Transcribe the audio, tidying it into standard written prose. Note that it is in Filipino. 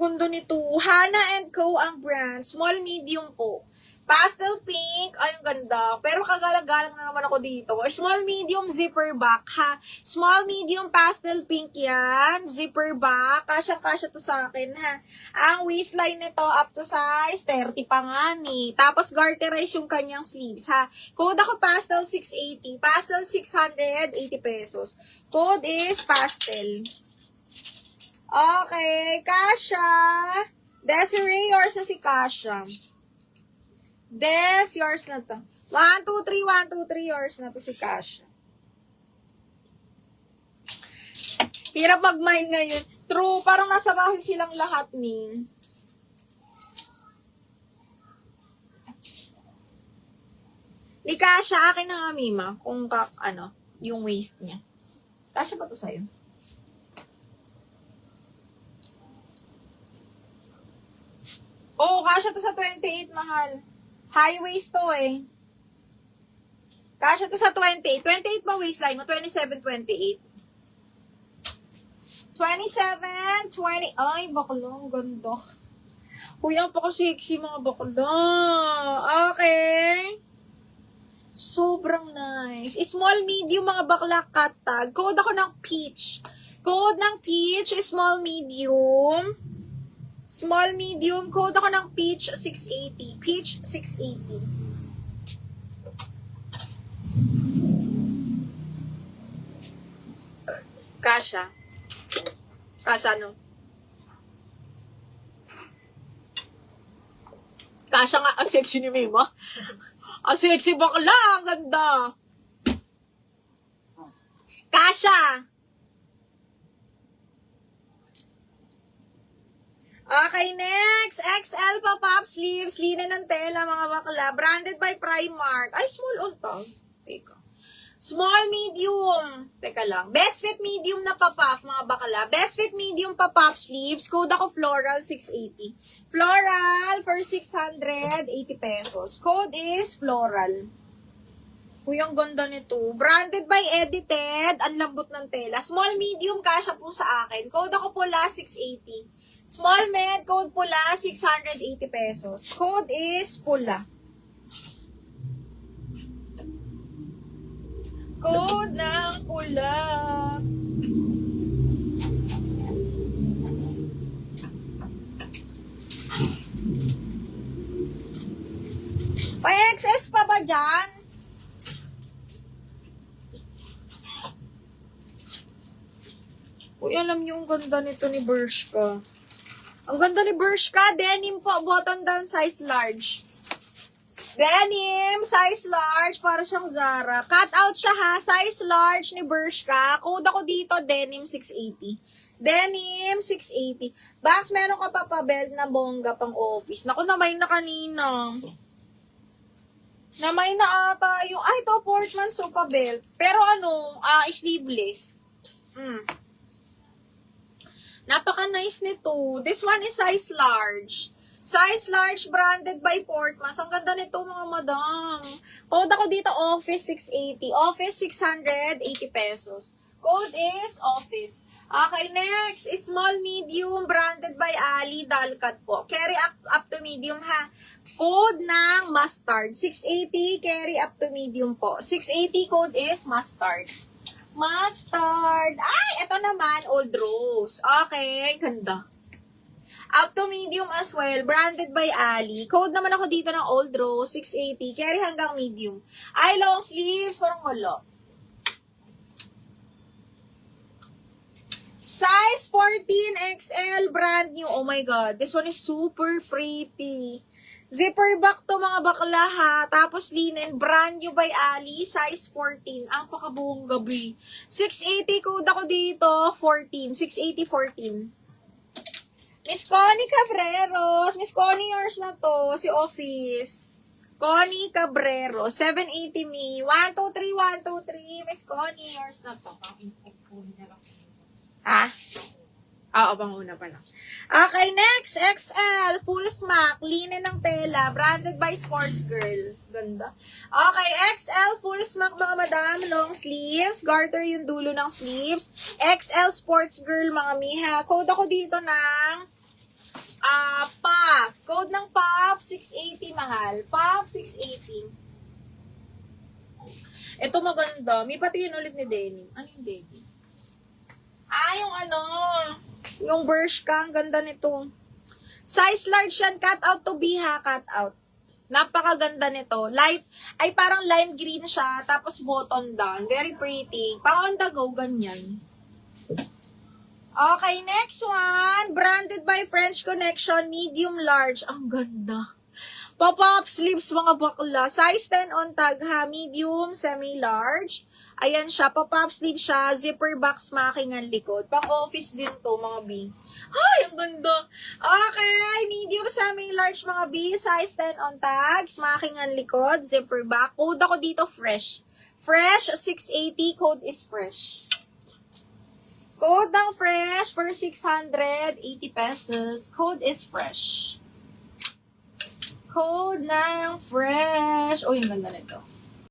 ganda nito. Hana & Co. ang brand. Small, medium po. Pastel pink. Ay, ang ganda. Pero kagalang-galang na naman ako dito. Small, medium, zipper back, ha? Small, medium, pastel pink yan. Zipper back. Kasya-kasya to sa akin, ha? Ang waistline nito up to size 30 pa nga ni. Tapos, garterize yung kanyang sleeves, ha? Code ako pastel 680. Pastel 680 pesos. Code is pastel. Okay, Kasha. Desiree, yours na si Kasha. Des, yours na to. 1, 2, 3, 1, 2, 3, yours na to si Kasha. Hirap mag-mind ngayon. True, parang nasa bahay silang lahat ni. Ni Kasha, akin na nga, Mima, kung yung waist niya. Kasha ba to sa'yo? Oh, kasha to sa 28, mahal. High waist to eh. Kasha to sa 28. 28 ba waistline mo? 27, 28. 27, 20. Ay, bakla. Ganda. Uy, ang paka-sexy mga bakla. Okay. Sobrang nice. Small, medium mga bakla cut tag. Code ako ng peach. Code ng peach, small, medium. Small, medium. Code ako ng peach 680. Peach 680. Kasha. Kasha, no? Kasha nga. Ang sexy ni Mima. Ang sexy bakla. Ang ganda. Kasha. Okay, next. XL pa pop sleeves. Linen ng tela, mga bakla. Branded by Primark. Ay, small on to. Teka. Small, medium. Teka lang. Best fit medium na pa-puff, mga bakla. Best fit medium pa-puff sleeves. Code ako floral 680. Floral for 680 pesos. Code is floral. Uy, ang ganda nito. Branded by Edited. Ang lambot ng tela. Small, medium, kasha po sa akin. Code ako pula 680. Small med, code pula, 680 pesos. Code is pula. Code ng pula. May excess pa ba dyan? Uy, alam niyo ang ganda nito ni Bershka. Ang ganda ni Bershka, denim po, button down, size large. Denim, size large, para siyang Zara. Cut out siya ha, size large ni Bershka. Code ako dito, denim 680. Denim 680. Box, meron ka pa pa-belt na bongga pang office. Naku, namay na kanina. Namay na ata yung, ay, ito, Portman sopa belt. Pero sleeveless. Napaka-nice nito. This one is size large. Size large, branded by Portman. Ang ganda nito, mga madam. Code ako dito, office 680. Office 680 pesos. Code is office. Okay, next. Small, medium, branded by Ali, Dalkat po. Carry up to medium, ha. Code ng mustard. 680, carry up to medium po. 680, code is mustard. Mustard. Ay, ito naman, Old Rose. Okay, ganda. Up to medium as well. Branded by Ali. Code naman ako dito ng Old Rose, 680. Carry hanggang medium. Ay, long sleeves. Parang wala. Size 14 XL. Brand new. Oh my God. This one is super pretty. Zipper back to mga bakla ha. Tapos linen, brand new by Ali, size 14. Ang pakabuong gabi. 680 code ako dito, 14. 680, 14. Miss Connie Cabreros. Miss Connie, yours na to. Si Office. Connie Cabrero. 780 me. 1, 2, 3, 1, 2, 3. Miss Connie, yours na to. Ha? Oo, panguna pa lang. Okay, next, XL, full smack, linen ng tela, branded by Sports Girl. Ganda. Okay, XL, full smack mga madam, long sleeves, garter yung dulo ng sleeves. XL Sports Girl mga miha. Code ako dito ng Puff. Code ng Puff, 680 mahal. Puff, 680. Ito maganda. May patingin ulit ni Denim. Ano yung Denim? Yung yung Bershka. Ang ganda nito. Size large yan. Cut out to be ha. Cut out. Napakaganda nito. Light, ay parang lime green siya. Tapos button down. Very pretty. Pang on the go, ganyan. Okay, next one. Branded by French Connection, medium large. Ang ganda. Pop-up sleeves, mga bakla. Size 10 on tag ha. Medium, semi-large. Ayan siya. Pop-up sleeve siya. Zipper box, makingan likod. Pang-office din to, mga B. Ay, ang ganda. Okay, medium, semi-large, mga B. Size 10 on tags. Makingan likod. Zipper back. Code ako dito, fresh. Fresh, 680. Code is fresh. Code ng fresh for 680 pesos. Code is fresh. Code ng fresh. Oh, yung ganda nito.